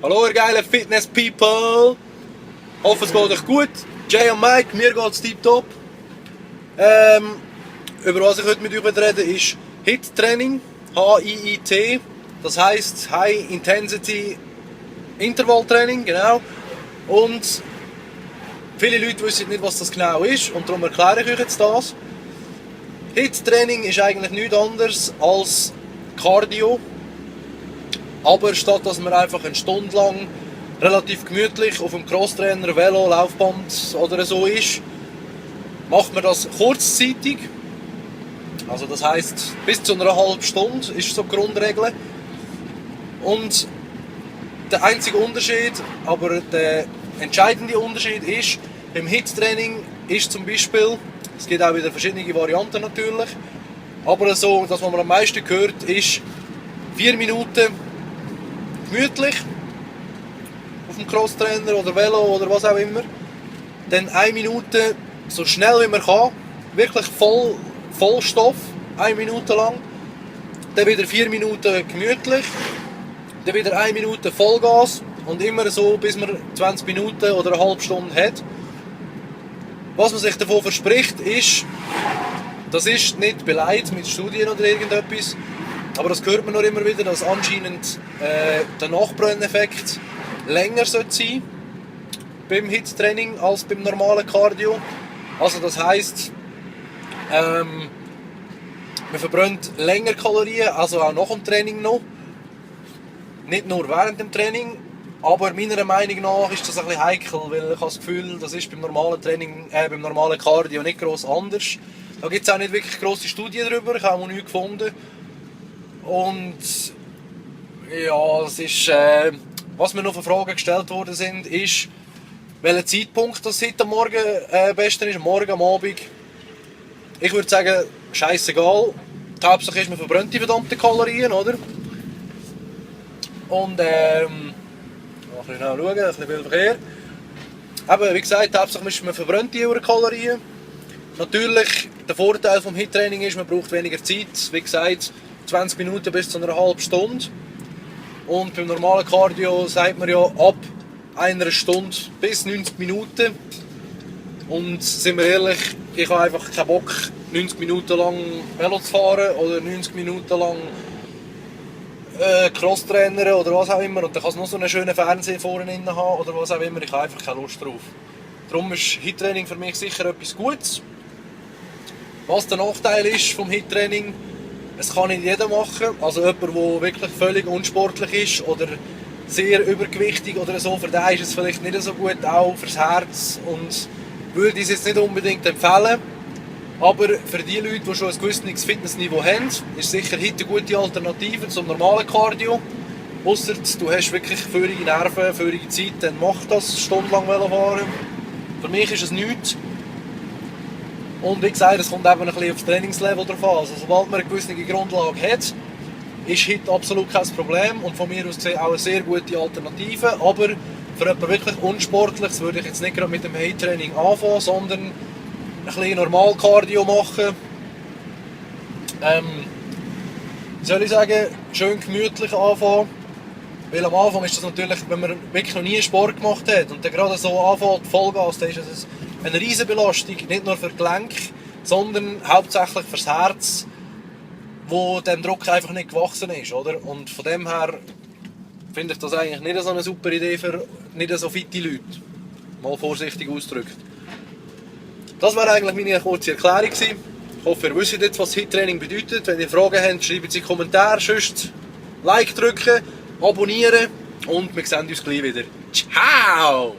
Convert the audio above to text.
Hallo ihr geilen Fitness-People! Hoffe es geht euch gut. Jay und Mike, mir geht's tiptop. Über was ich heute mit euch rede ist HIIT-Training, HIIT. Das heisst High Intensity Interval Training, genau. Und viele Leute wissen nicht, was das genau ist und darum erkläre ich euch jetzt das. HIIT-Training ist eigentlich nichts anderes als Cardio. Aber statt dass man einfach eine Stunde lang relativ gemütlich auf dem Crosstrainer, Velo, Laufband oder so ist, macht man das kurzzeitig. Also das heisst, bis zu einer halben Stunde ist so die Grundregel. Und der einzige Unterschied, aber der entscheidende Unterschied ist, beim HIIT-Training ist zum Beispiel, es gibt auch wieder verschiedene Varianten natürlich, aber so, das was man am meisten hört, ist 4 Minuten gemütlich auf dem Crosstrainer oder Velo oder was auch immer. Dann 1 Minute so schnell wie man kann, wirklich Vollstoff, 1 Minute lang. Dann wieder 4 Minuten gemütlich, dann wieder 1 Minute Vollgas und immer so, bis man 20 Minuten oder eine halbe Stunde hat. Was man sich davon verspricht, ist, das ist nicht beleidigt mit Studien oder irgendetwas, aber das hört man noch immer wieder, dass anscheinend der Nachbrenneffekt länger sein sollte beim HIIT-Training als beim normalen Cardio. Also das heisst, man verbrennt länger Kalorien, also auch nach dem Training noch. Nicht nur während dem Training, aber meiner Meinung nach ist das ein bisschen heikel, weil ich habe das Gefühl, das ist beim normalen Training, beim normalen Cardio nicht gross anders. Da gibt es auch nicht wirklich grosse Studien darüber, ich habe auch noch nichts gefunden. Und ja, es ist, was mir noch für Fragen gestellt worden sind, ist, welcher Zeitpunkt das heute am Morgen besten ist, morgen, am Abend. Ich würde sagen, scheissegal. Die Hauptsache ist, man verbrennt die verdammten Kalorien, oder? Und mal ein bisschen schauen, ein bisschen viel Verkehr. Aber wie gesagt, die Hauptsache ist, man verbrennt die Kalorien. Natürlich, der Vorteil vom HIIT-Training ist, man braucht weniger Zeit. Wie gesagt, 20 Minuten bis zu einer halben Stunde. Und beim normalen Cardio sagt man ja ab einer Stunde bis 90 Minuten. Und sind wir ehrlich, ich habe einfach keinen Bock, 90 Minuten lang Velo zu fahren oder 90 Minuten lang Crosstrainer oder was auch immer. Und dann kann es noch so einen schönen Fernseher vorne haben oder was auch immer. Ich habe einfach keine Lust drauf. Darum ist HIIT-Training für mich sicher etwas Gutes. Was der Nachteil ist vom HIIT-Training, es kann nicht jeder machen, also jemand, der wirklich völlig unsportlich ist oder sehr übergewichtig oder so, für den ist es vielleicht nicht so gut, auch fürs Herz, und würde ich es jetzt nicht unbedingt empfehlen. Aber für die Leute, die schon ein gewisses Fitnessniveau haben, ist sicher HIIT eine gute Alternative zum normalen Cardio. Ausser du hast wirklich feurige Nerven, feurige Zeit, dann mach das stundenlang fahren. Für mich ist es nichts. Und wie gesagt, es kommt eben ein bisschen aufs Trainingslevel drauf an. Also, sobald man eine gewisse Grundlage hat, ist HIIT absolut kein Problem und von mir aus gesehen auch eine sehr gute Alternative. Aber für jemanden wirklich Unsportliches würde ich jetzt nicht gerade mit dem HIIT-Training anfangen, sondern ein bisschen normal Cardio machen. Wie soll ich sagen, schön gemütlich anfangen. Weil am Anfang ist das natürlich, wenn man wirklich noch nie Sport gemacht hat und dann gerade so anfängt, Vollgas, dann ist es eine riesen Belastung, nicht nur für die Gelenke, sondern hauptsächlich fürs Herz, wo dem Druck einfach nicht gewachsen ist, oder? Und von dem her finde ich das eigentlich nicht so eine super Idee für nicht so fitte Leute. Mal vorsichtig ausgedrückt. Das war eigentlich meine kurze Erklärung gewesen. Ich hoffe, ihr wisst jetzt, was HIIT-Training bedeutet. Wenn ihr Fragen habt, schreibt sie in die Kommentare, sonst Like drücken, abonnieren und wir sehen uns gleich wieder. Ciao!